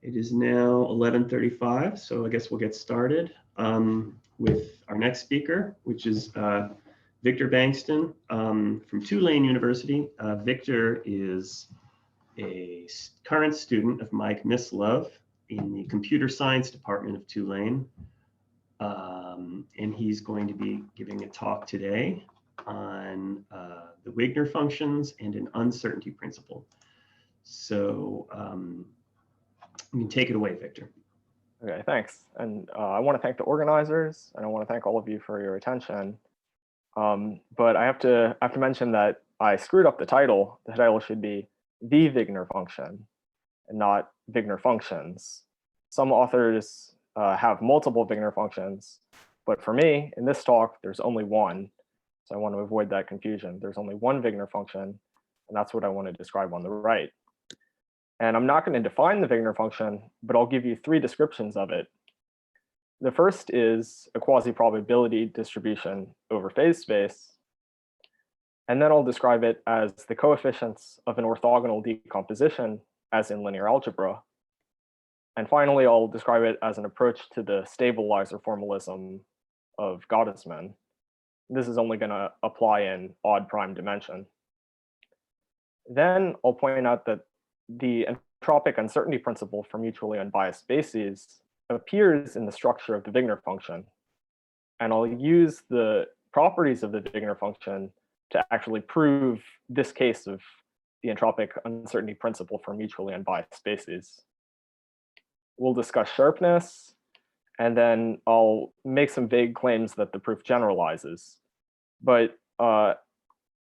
It is now 11:35, so I guess we'll get started with our next speaker, which is Victor Bankston from Tulane University. Victor is a current student of Mike Mislove in the computer science department of Tulane. And he's going to be giving a talk today on the Wigner functions and an uncertainty principle. So you can take it away, Victor. Okay, thanks. And I want to thank the organizers, and I want to thank all of you for your attention. But I have to mention that I screwed up the title. The title should be the Vigner function and not Vigner functions. Some authors have multiple Vigner functions, but for me, in this talk, there's only one. So I want to avoid that confusion. There's only one Vigner function, and that's what I want to describe on the right. And I'm not going to define the Vigner function, but I'll give you three descriptions of it. The first is a quasi-probability distribution over phase space. And then I'll describe it as the coefficients of an orthogonal decomposition, as in linear algebra. And finally, I'll describe it as an approach to the stabilizer formalism of Gottesman. This is only going to apply in odd prime dimension. Then I'll point out that the entropic uncertainty principle for mutually unbiased spaces appears in the structure of the Vigner function. And I'll use the properties of the Vigner function to actually prove this case of the entropic uncertainty principle for mutually unbiased spaces. We'll discuss sharpness, and then I'll make some vague claims that the proof generalizes. But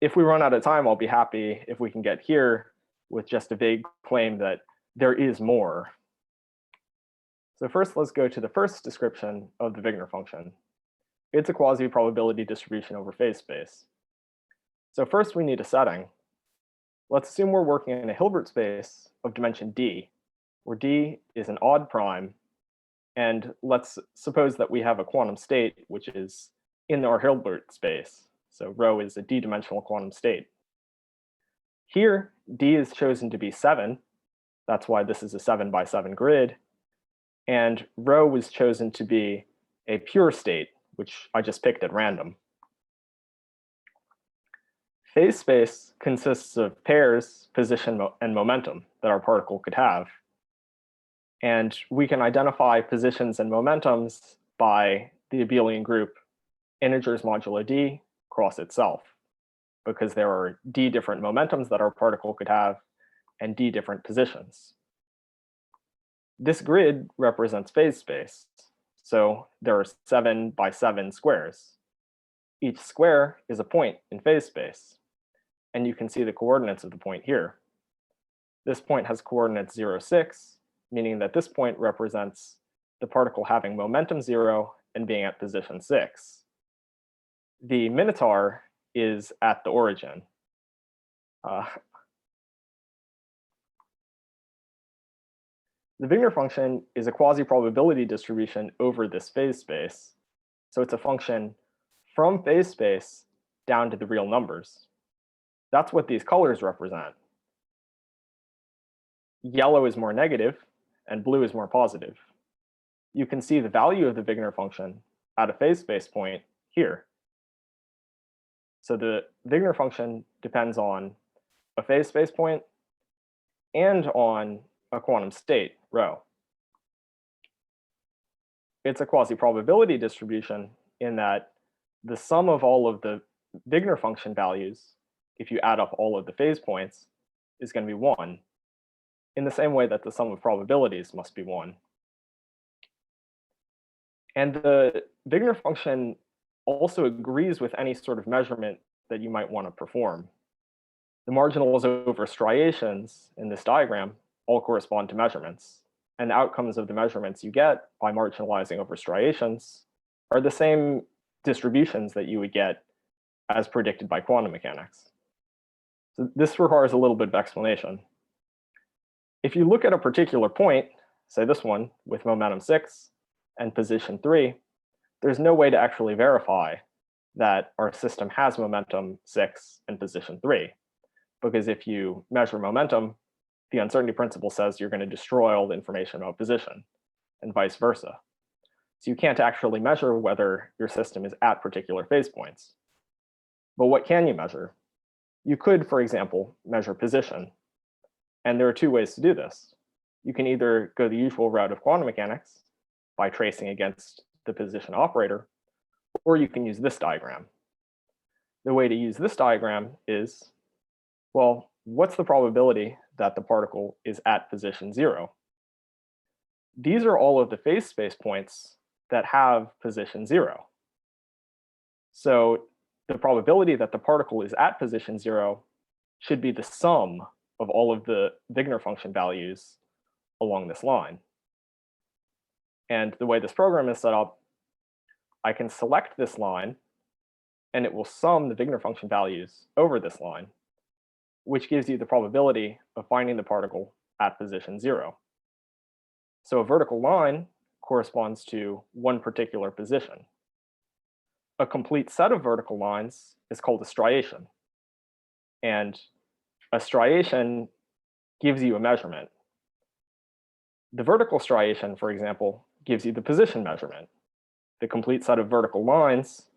if we run out of time, I'll be happy if we can get here with just a vague claim that there is more. So first, let's go to the first description of the Vigner function. It's a quasi-probability distribution over phase space. So first, we need a setting. Let's assume we're working in a Hilbert space of dimension d, where d is an odd prime. And let's suppose that we have a quantum state, which is in our Hilbert space. So rho is a d-dimensional quantum state. Here, d is chosen to be 7. That's why this is a 7 by 7 grid. And rho was chosen to be a pure state, which I just picked at random. Phase space consists of pairs, position, and momentum that our particle could have. And we can identify positions and momentums by the abelian group integers modulo d cross itself, because there are d different momentums that our particle could have and d different positions. This grid represents phase space. So there are 7 by 7 squares. Each square is a point in phase space. And you can see the coordinates of the point here. This point has coordinates 0, 6, meaning that this point represents the particle having momentum 0 and being at position 6. The minotaur is at the origin. The Vigner function is a quasi-probability distribution over this phase space. So it's a function from phase space down to the real numbers. That's what these colors represent. Yellow is more negative, and blue is more positive. You can see the value of the Vigner function at a phase space point here. So the Vigner function depends on a phase space point and on a quantum state, rho. It's a quasi-probability distribution in that the sum of all of the Vigner function values, if you add up all of the phase points, is going to be 1, in the same way that the sum of probabilities must be 1. And the Vigner function also agrees with any sort of measurement that you might want to perform. The marginals over striations in this diagram all correspond to measurements. And the outcomes of the measurements you get by marginalizing over striations are the same distributions that you would get as predicted by quantum mechanics. So this requires a little bit of explanation. If you look at a particular point, say this one, with momentum 6 and position 3, there's no way to actually verify that our system has momentum 6 and position 3. Because if you measure momentum, the uncertainty principle says you're going to destroy all the information about position, and vice versa. So you can't actually measure whether your system is at particular phase points. But what can you measure? You could, for example, measure position. And there are two ways to do this. You can either go the usual route of quantum mechanics by tracing against the position operator, or you can use this diagram. The way to use this diagram is, well, what's the probability that the particle is at position 0? These are all of the phase space points that have position 0. So the probability that the particle is at position 0 should be the sum of all of the Vigner function values along this line. And the way this program is set up, I can select this line, and it will sum the Vigner function values over this line, which gives you the probability of finding the particle at position 0. So a vertical line corresponds to one particular position. A complete set of vertical lines is called a striation. And a striation gives you a measurement. The vertical striation, for example, gives you the position measurement. The complete set of vertical lines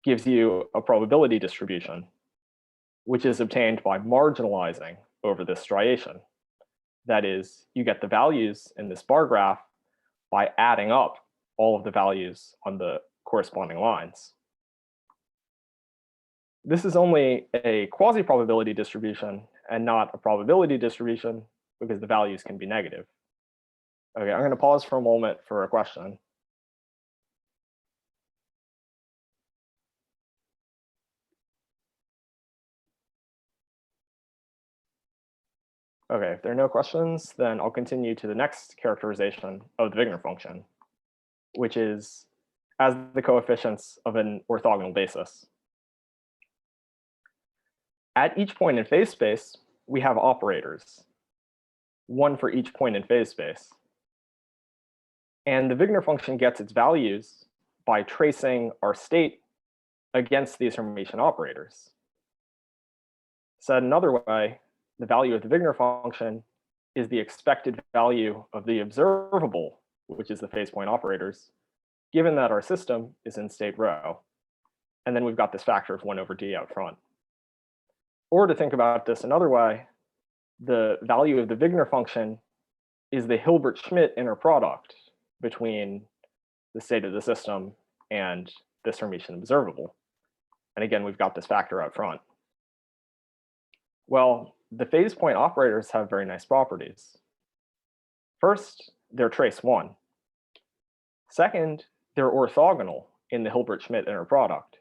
gives you a probability distribution, which is obtained by marginalizing over this striation. That is, you get the values in this bar graph by adding up all of the values on the corresponding lines. This is only a quasi-probability distribution and not a probability distribution because the values can be negative. Okay, I'm going to pause for a moment for a question. Okay, if there are no questions, then I'll continue to the next characterization of the Vigner function, which is as the coefficients of an orthogonal basis. At each point in phase space, we have operators, one for each point in phase space. And the Vigner function gets its values by tracing our state against these Hermitian operators. Said another way, the value of the Vigner function is the expected value of the observable, which is the phase point operators, given that our system is in state rho. And then we've got this factor of 1 over d out front. Or to think about this another way, the value of the Vigner function is the Hilbert-Schmidt inner product between the state of the system and this Hermitian observable. And again, we've got this factor out front. Well, the phase point operators have very nice properties. First, they're trace 1. Second, they're orthogonal in the Hilbert-Schmidt inner product.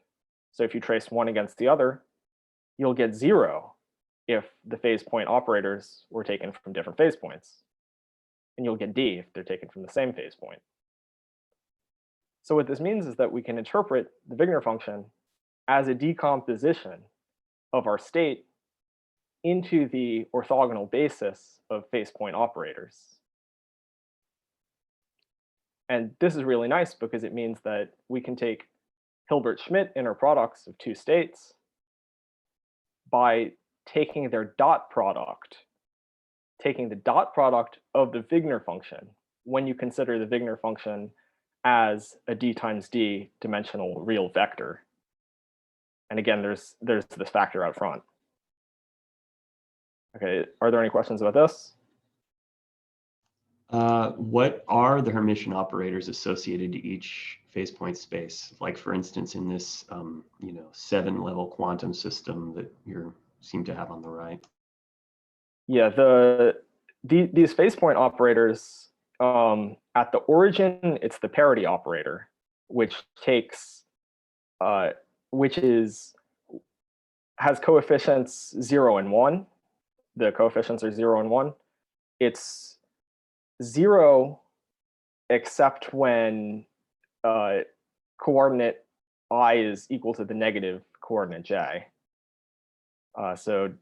So if you trace one against the other, you'll get 0 if the phase point operators were taken from different phase points. And you'll get d if they're taken from the same phase point. So what this means is that we can interpret the Vigner function as a decomposition of our state into the orthogonal basis of phase point operators. And this is really nice because it means that we can take Hilbert-Schmidt inner products of two states by taking their dot product, taking the dot product of the Vigner function when you consider the Vigner function as a d times d dimensional real vector. And again, there's this factor out front. Okay, are there any questions about this? What are the Hermitian operators associated to each phase point space? Like, for instance, in this 7-level quantum system that you seem to have on the right. Yeah, these phase point operators, at the origin, it's the parity operator, which takes, has coefficients 0 and 1. The coefficients are 0 and 1. It's 0 except when coordinate I is equal to the negative coordinate j. So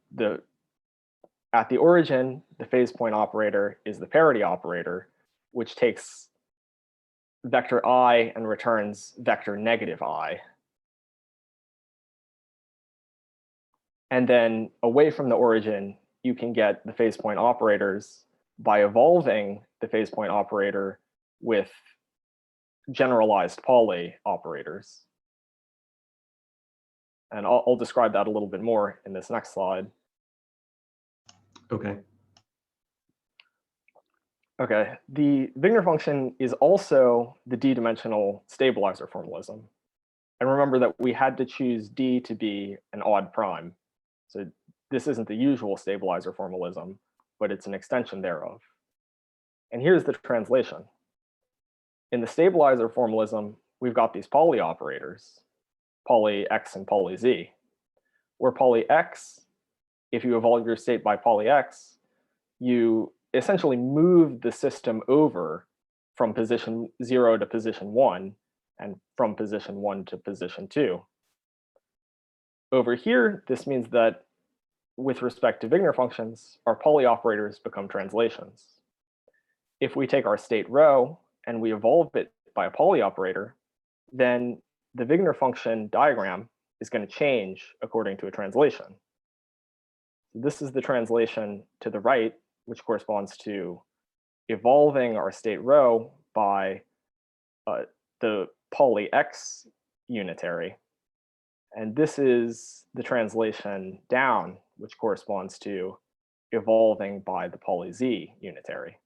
at the origin, the phase point operator is the parity operator, which takes vector I and returns vector negative I. And then away from the origin, you can get the phase point operators by evolving the phase point operator with generalized Pauli operators. And I'll describe that a little bit more in this next slide. Okay. Okay, the Vigner function is also the d-dimensional stabilizer formalism. And remember that we had to choose d to be an odd prime. So this isn't the usual stabilizer formalism, but it's an extension thereof. And here's the translation. In the stabilizer formalism, we've got these Pauli operators, Pauli x and Pauli z, where Pauli x, if you evolve your state by Pauli x, you essentially move the system over from position 0 to position 1 and from position 1 to position 2. Over here, this means that with respect to Vigner functions, our Pauli operators become translations. If we take our state rho and we evolve it by a Pauli operator, then the Vigner function diagram is going to change according to a translation. This is the translation to the right, which corresponds to evolving our state rho by the Pauli x unitary. And this is the translation down, which corresponds to evolving by the Pauli z unitary.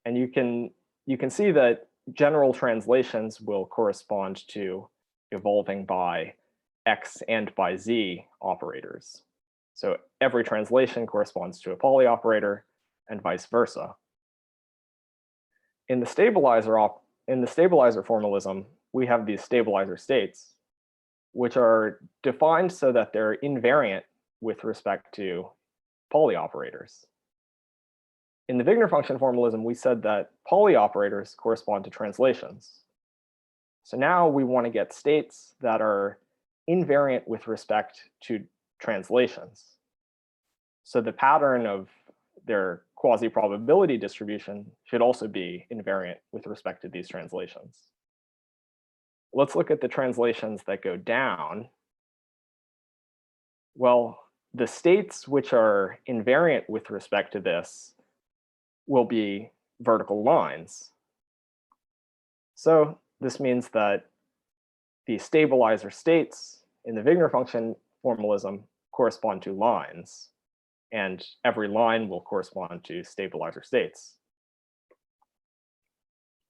And you can see that general translations will correspond to evolving by x and by z operators. So every translation corresponds to a Pauli operator and vice versa. In the stabilizer formalism, we have these stabilizer states, which are defined so that they're invariant with respect to Pauli operators. In the Vigner function formalism, we said that Pauli operators correspond to translations. So now we want to get states that are invariant with respect to translations. So the pattern of their quasi-probability distribution should also be invariant with respect to these translations. Let's look at the translations that go down. Well, the states which are invariant with respect to this will be vertical lines. So this means that the stabilizer states in the Vigner function formalism correspond to lines, and every line will correspond to stabilizer states.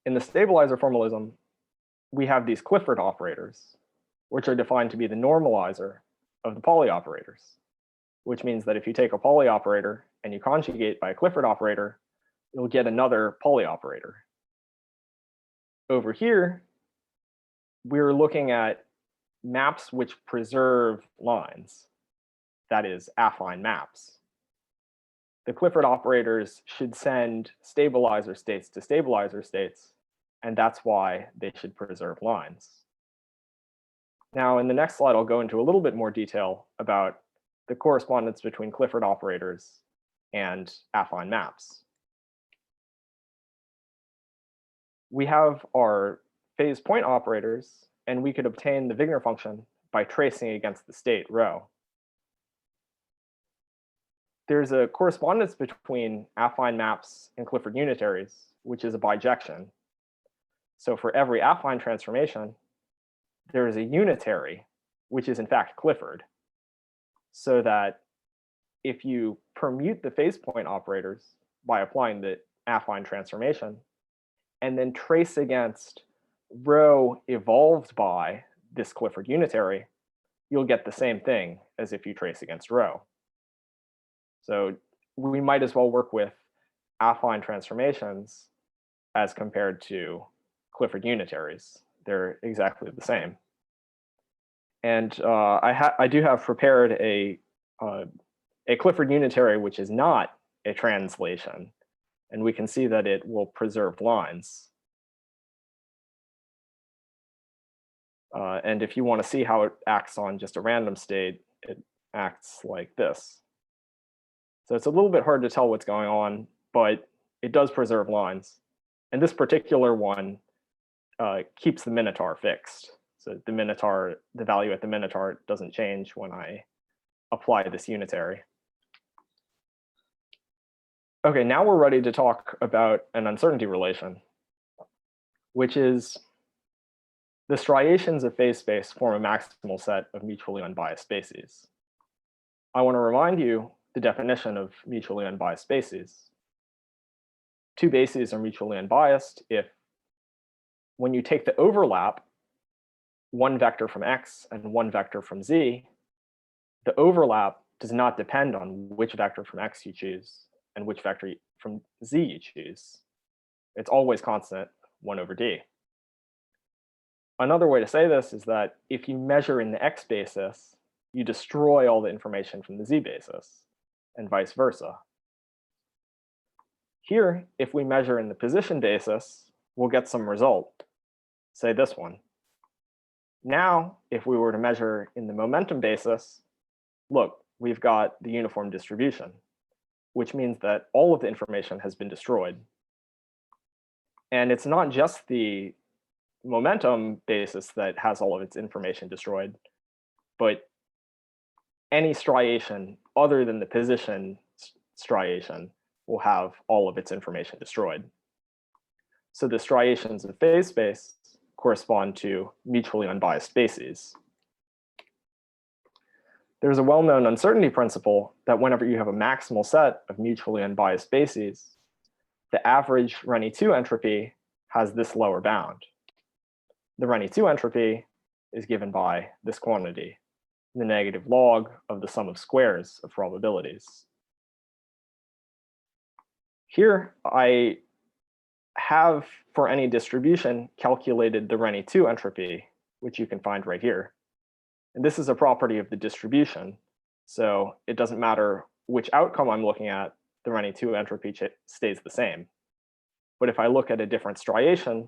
In the stabilizer formalism, we have these Clifford operators, which are defined to be the normalizer of the Pauli operators, which means that if you take a Pauli operator and you conjugate by a Clifford operator, you'll get another Pauli operator. Over here, we're looking at maps which preserve lines, that is, affine maps. The Clifford operators should send stabilizer states to stabilizer states, and that's why they should preserve lines. Now, in the next slide, I'll go into a little bit more detail about the correspondence between Clifford operators and affine maps. We have our phase point operators, and we could obtain the Vigner function by tracing against the state rho. There's a correspondence between affine maps and Clifford unitaries, which is a bijection. So for every affine transformation, there is a unitary, which is in fact Clifford, so that if you permute the phase point operators by applying the affine transformation, and then trace against rho evolved by this Clifford unitary, you'll get the same thing as if you trace against rho. So we might as well work with affine transformations as compared to Clifford unitaries. They're exactly the same. And I do have prepared a Clifford unitary which is not a translation, and we can see that it will preserve lines. And if you want to see how it acts on just a random state, it acts like this. So it's a little bit hard to tell what's going on, but it does preserve lines. And this particular one keeps the minotaur fixed. So the minotaur, the value at the minotaur doesn't change when I apply this unitary. Okay, now we're ready to talk about an uncertainty relation, which is the striations of phase space form a maximal set of mutually unbiased spaces. I want to remind you the definition of mutually unbiased spaces. Two bases are mutually unbiased if, when you take the overlap, one vector from X and one vector from Z, the overlap does not depend on which vector from X you choose and which vector from Z you choose. It's always constant, 1 over D. Another way to say this is that if you measure in the X basis, you destroy all the information from the Z basis, and vice versa. Here, if we measure in the position basis, we'll get some result, say this one. Now, if we were to measure in the momentum basis, look, we've got the uniform distribution, which means that all of the information has been destroyed. And it's not just the momentum basis that has all of its information destroyed, but any striation other than the position striation will have all of its information destroyed. So the striations of phase space correspond to mutually unbiased bases. There's a well-known uncertainty principle that whenever you have a maximal set of mutually unbiased bases, the average Renyi-2 entropy has this lower bound. The Renyi-2 entropy is given by this quantity, the negative log of the sum of squares of probabilities. Here, I have, for any distribution, calculated the Renyi-2 entropy, which you can find right here. And this is a property of the distribution, so it doesn't matter which outcome I'm looking at, the Renyi-2 entropy stays the same. But if I look at a different striation,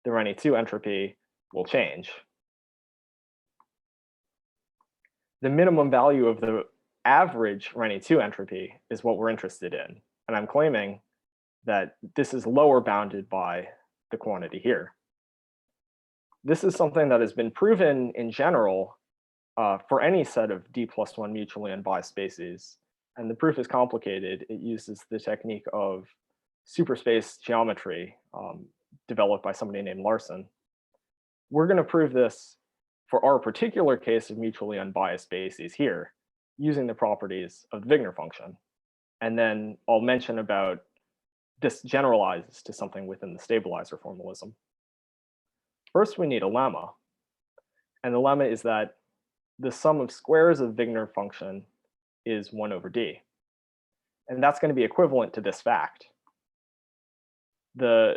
the Renyi-2 entropy will change. The minimum value of the average Renyi-2 entropy is what we're interested in. And I'm claiming that this is lower bounded by the quantity here. This is something that has been proven in general for any set of D+1 mutually unbiased spaces. And the proof is complicated. It uses the technique of superspace geometry developed by somebody named Larson. We're going to prove this for our particular case of mutually unbiased spaces here, using the properties of the Vigner function. And then I'll mention about this generalizes to something within the stabilizer formalism. First, we need a lemma. And the lemma is that the sum of squares of Vigner function is 1 over D. And that's going to be equivalent to this fact. The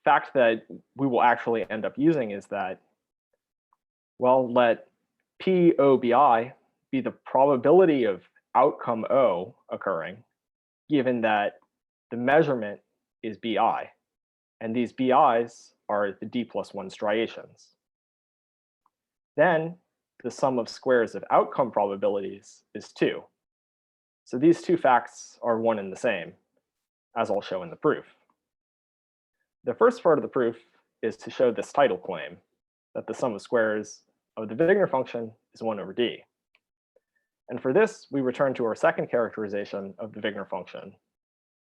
fact that we will actually end up using is that, well, let P O B I be the probability of outcome O occurring, given that the measurement is BI. And these BIs are the D+1 striations. Then the sum of squares of outcome probabilities is 2. So these two facts are one and the same, as I'll show in the proof. The first part of the proof is to show this title claim, that the sum of squares of the Vigner function is 1 over D. And for this, we return to our second characterization of the Vigner function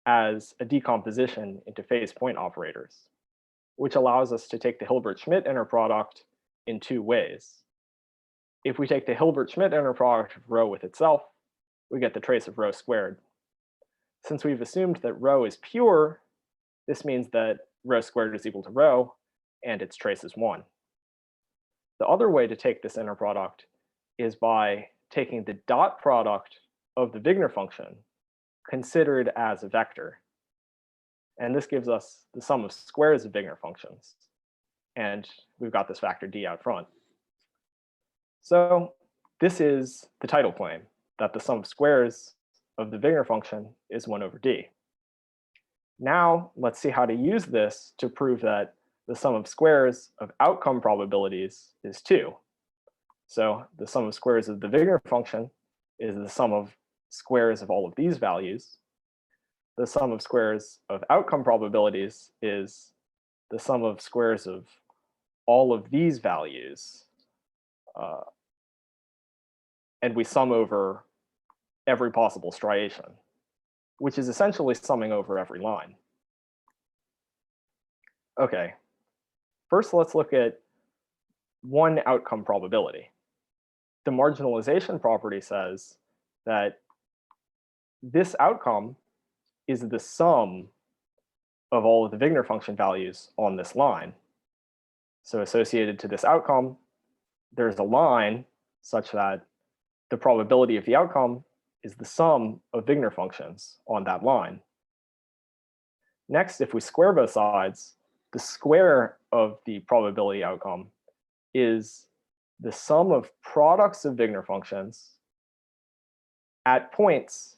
as a decomposition into phase point operators, which allows us to take the Hilbert-Schmidt inner product in two ways. If we take the Hilbert-Schmidt inner product of rho with itself, we get the trace of rho squared. Since we've assumed that rho is pure, this means that rho squared is equal to rho, and its trace is 1. The other way to take this inner product is by taking the dot product of the Vigner function considered as a vector. And this gives us the sum of squares of Vigner functions. And we've got this factor D out front. So this is the title claim, that the sum of squares of the Vigner function is 1 over D. Now let's see how to use this to prove that the sum of squares of outcome probabilities is 2. So the sum of squares of the Vigner function is the sum of squares of all of these values. The sum of squares of outcome probabilities is the sum of squares of all of these values. And we sum over every possible striation. which is essentially summing over every line. Okay, first let's look at one outcome probability. The marginalization property says that this outcome is the sum of all of the Vigner function values on this line. So associated to this outcome, there's a line such that the probability of the outcome is the sum of Vigner functions on that line. Next, if we square both sides, the square of the probability outcome is the sum of products of Vigner functions at points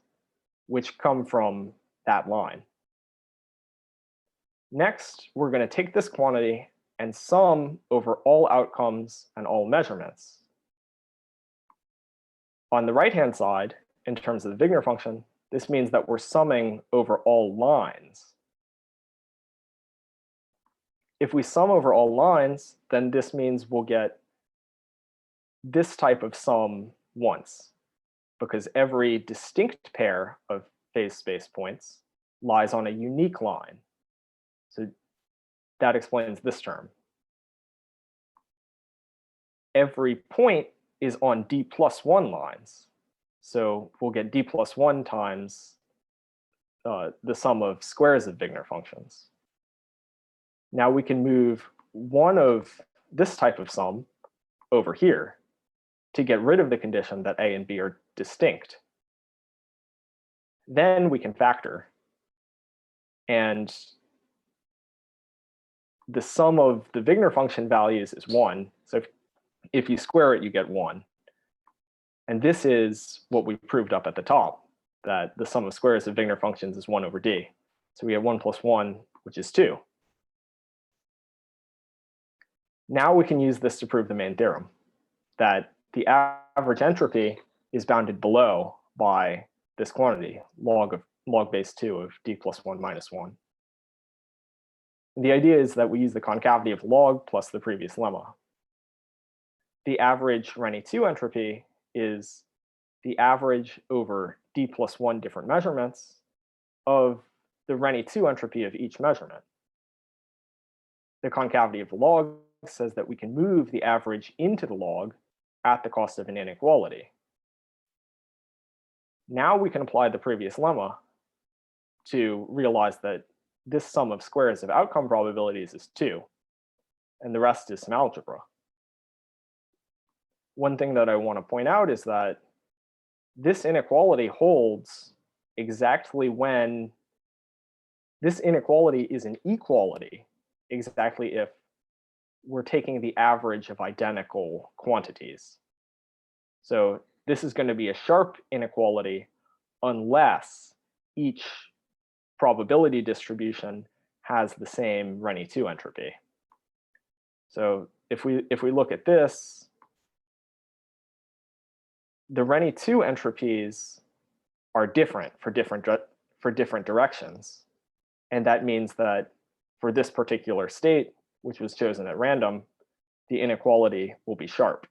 which come from that line. Next, we're going to take this quantity and sum over all outcomes and all measurements. On the right-hand side, in terms of the Vigner function, this means that we're summing over all lines. If we sum over all lines, then this means we'll get this type of sum once, because every distinct pair of phase space points lies on a unique line. So that explains this term. Every point is on d+1 lines. So we'll get d+1 times the sum of squares of Vigner functions. Now we can move one of this type of sum over here to get rid of the condition that A and B are distinct. Then we can factor. And the sum of the Vigner function values is 1. So if you square it, you get 1. And this is what we proved up at the top, that the sum of squares of Vigner functions is 1 over d. So we have 1 plus 1, which is 2. Now we can use this to prove the main theorem, that the average entropy is bounded below by this quantity, log base 2 of d+1 minus 1. And the idea is that we use the concavity of log plus the previous lemma. The average Renyi-2 entropy is the average over d+1 different measurements of the Renyi-2 entropy of each measurement. The concavity of log says that we can move the average into the log at the cost of an inequality. Now we can apply the previous lemma to realize that this sum of squares of outcome probabilities is 2, and the rest is some algebra. One thing that I want to point out is that this inequality holds exactly when this inequality is an equality, exactly if we're taking the average of identical quantities. So this is going to be a sharp inequality unless each probability distribution has the same Renyi-2 entropy. So if we look at this, the Renyi-2 entropies are different for different directions. And that means that for this particular state, which was chosen at random, the inequality will be sharp.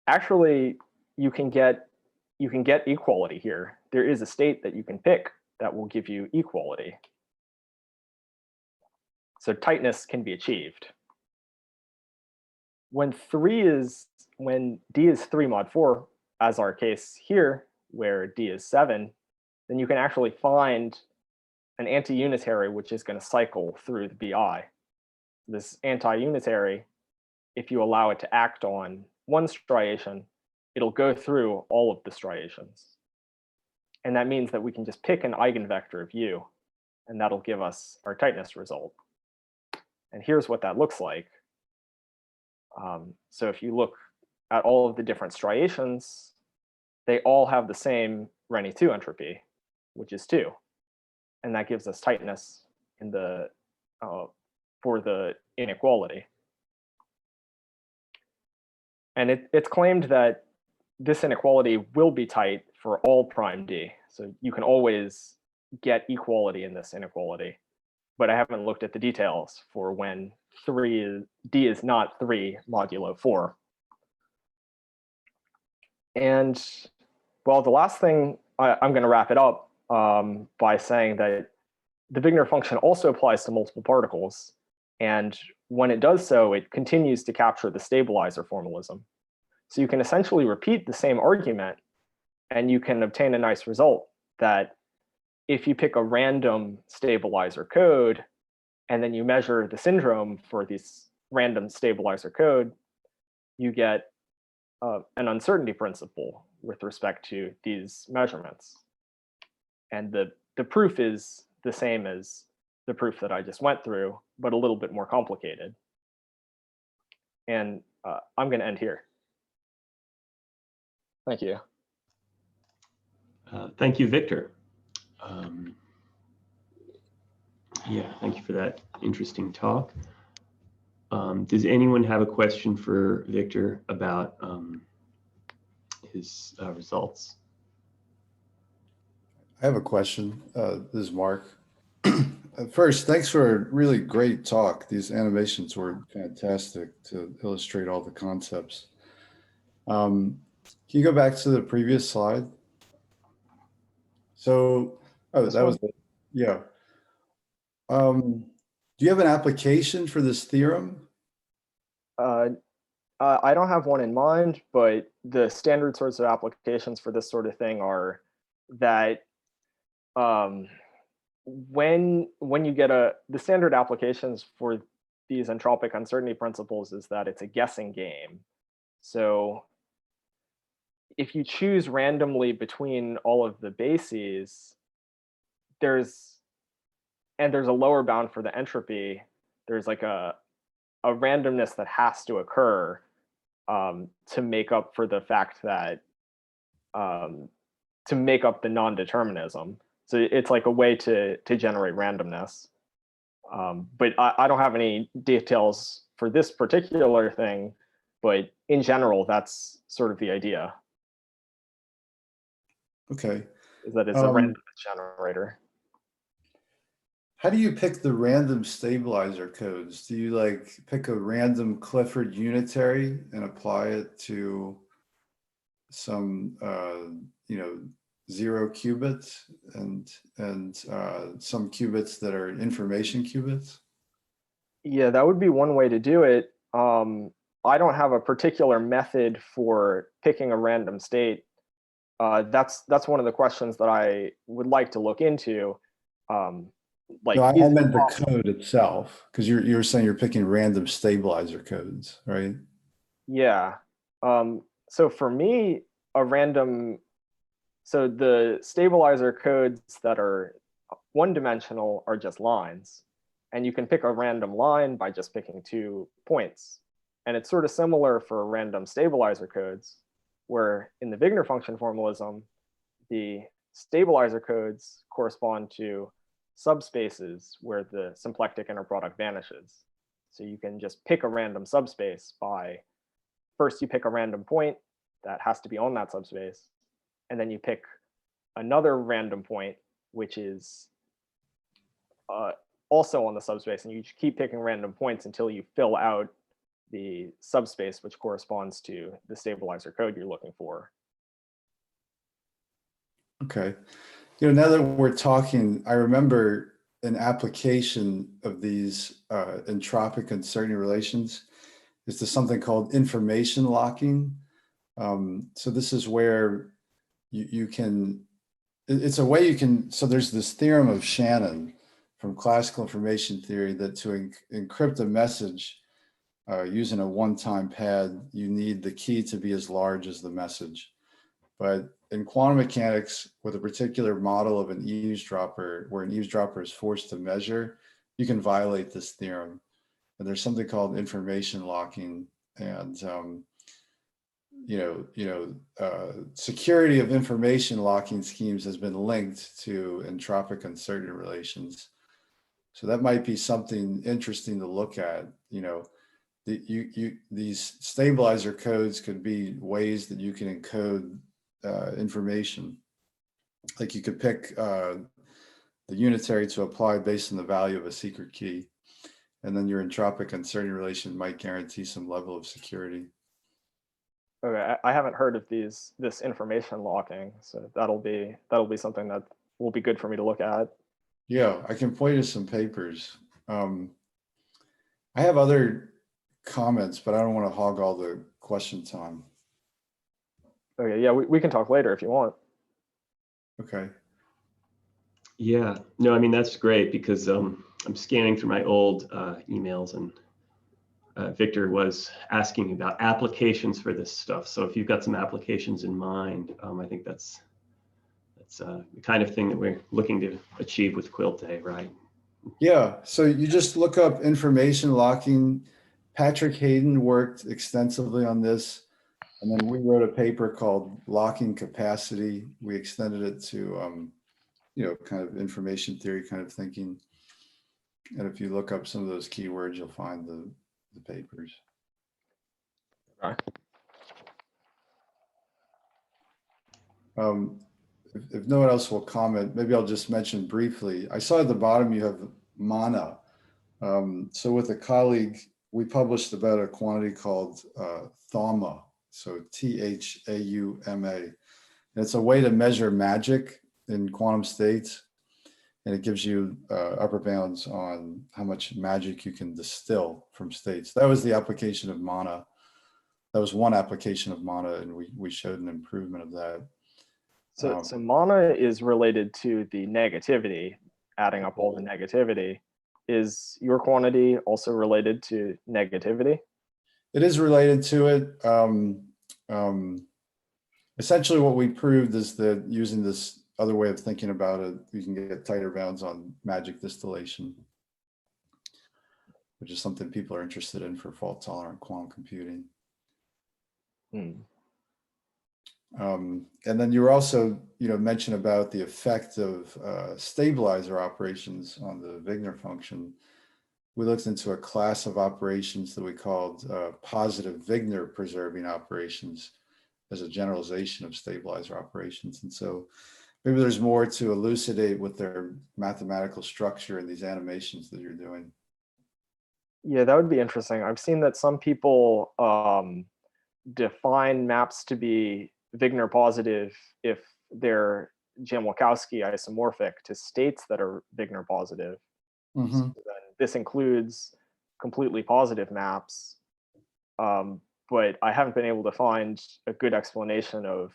Actually, you can get equality here. There is a state that you can pick that will give you equality. So tightness can be achieved. When d is 3 mod 4, as our case here, where d is 7, then you can actually find an anti-unitary which is going to cycle through the BI. This anti-unitary, if you allow it to act on one striation, it'll go through all of the striations. And that means that we can just pick an eigenvector of u, and that'll give us our tightness result. And here's what that looks like. So if you look at all of the different striations, they all have the same Renyi-2 entropy, which is 2. And that gives us tightness in the for the inequality. And it's claimed that this inequality will be tight for all prime d. So you can always get equality in this inequality. But I haven't looked at the details for when d is not 3 modulo 4. And well, the last thing I'm going to wrap it up by saying that the Vigner function also applies to multiple particles. And when it does so, it continues to capture the stabilizer formalism. So you can essentially repeat the same argument, and you can obtain a nice result that if you pick a random stabilizer code, and then you measure the syndrome for this random stabilizer code, you get an uncertainty principle with respect to these measurements. And the proof is the same as the proof that I just went through, but a little bit more complicated. And I'm going to end here. Thank you. Thank you, Victor. Yeah, thank you for that interesting talk. Does anyone have a question for Victor about his results? I have a question. This is Mark. First, thanks for a really great talk. These animations were fantastic to illustrate all the concepts. Can you go back to the previous slide? So, oh, that was it. Yeah. Do you have an application for this theorem? I don't have one in mind, but the standard sorts of applications for this sort of thing are that when you get the standard applications for these entropic uncertainty principles is that it's a guessing game. So if you choose randomly between all of the bases, there's a lower bound for the entropy. There's like a randomness that has to occur to make up for the fact that to make up the non-determinism. So it's like a way to generate randomness. But I don't have any details for this particular thing, but in general, that's sort of the idea. Okay. Is that it's a randomness generator. How do you pick the random stabilizer codes? Do you like pick a random Clifford unitary and apply it to some, 0 qubits and some qubits that are information qubits? Yeah, that would be one way to do it. I don't have a particular method for picking a random state. That's one of the questions that I would like to look into. Like, no, I meant the code itself, because you're saying you're picking random stabilizer codes, right? Yeah. So for me, so the stabilizer codes that are one-dimensional are just lines. And you can pick a random line by just picking 2 points. And it's sort of similar for random stabilizer codes, where in the Vigner function formalism, the stabilizer codes correspond to subspaces where the symplectic inner product vanishes. So you can just pick a random subspace by, first you pick a random point that has to be on that subspace, and then you pick another random point, which is also on the subspace, and you keep picking random points until you fill out the subspace, which corresponds to the stabilizer code you're looking for. Okay. Now that we're talking, I remember an application of these entropic uncertainty relations is to something called information locking. So this is where you can, it's a way you can, so there's this theorem of Shannon from classical information theory that to encrypt a message using a one-time pad, you need the key to be as large as the message. But in quantum mechanics, with a particular model of an eavesdropper, where an eavesdropper is forced to measure, you can violate this theorem. And there's something called information locking, and security of information locking schemes has been linked to entropic uncertainty relations. So that might be something interesting to look at. These stabilizer codes could be ways that you can encode information. Like you could pick the unitary to apply based on the value of a secret key. And then your entropic uncertainty relation might guarantee some level of security. Okay, I haven't heard of this information locking, so that'll be something that will be good for me to look at. Yeah, I can point you to some papers. I have other comments, but I don't want to hog all the question time. Okay, yeah, we can talk later if you want. Okay. Yeah, no, I mean, that's great because I'm scanning through my old emails, and Victor was asking about applications for this stuff. So if you've got some applications in mind, I think that's the kind of thing that we're looking to achieve with Quilt Day, right? Yeah, so you just look up information locking. Patrick Hayden worked extensively on this, and then we wrote a paper called Locking Capacity. We extended it to, kind of information theory kind of thinking. And if you look up some of those keywords, you'll find the papers. Okay. If no one else will comment, maybe I'll just mention briefly. I saw at the bottom you have mana. So with a colleague, we published about a quantity called thauma. So THAUMA. And it's a way to measure magic in quantum states. And it gives you upper bounds on how much magic you can distill from states. That was the application of mana. That was one application of mana, and we showed an improvement of that. So mana is related to the negativity, adding up all the negativity. Is your quantity also related to negativity? It is related to it. Essentially, what we proved is that using this other way of thinking about it, you can get tighter bounds on magic distillation, which is something people are interested in for fault-tolerant quantum computing. And then you were also, mentioned about the effect of stabilizer operations on the Vigner function. We looked into a class of operations that we called positive Vigner preserving operations as a generalization of stabilizer operations. And so maybe there's more to elucidate with their mathematical structure in these animations that you're doing. Yeah, that would be interesting. I've seen that some people define maps to be Vigner positive if they're Jam-Wachowski isomorphic to states that are Vigner positive. Mm-hmm. So then this includes completely positive maps, but I haven't been able to find a good explanation of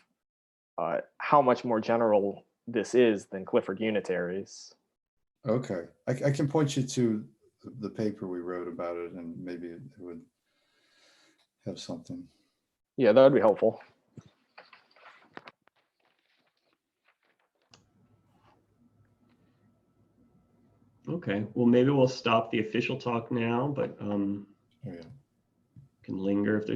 how much more general this is than Clifford unitaries. Okay, I can point you to the paper we wrote about it, and maybe it would have something. Yeah, that would be helpful. Okay, well, maybe we'll stop the official talk now, but Oh, yeah. can linger if there's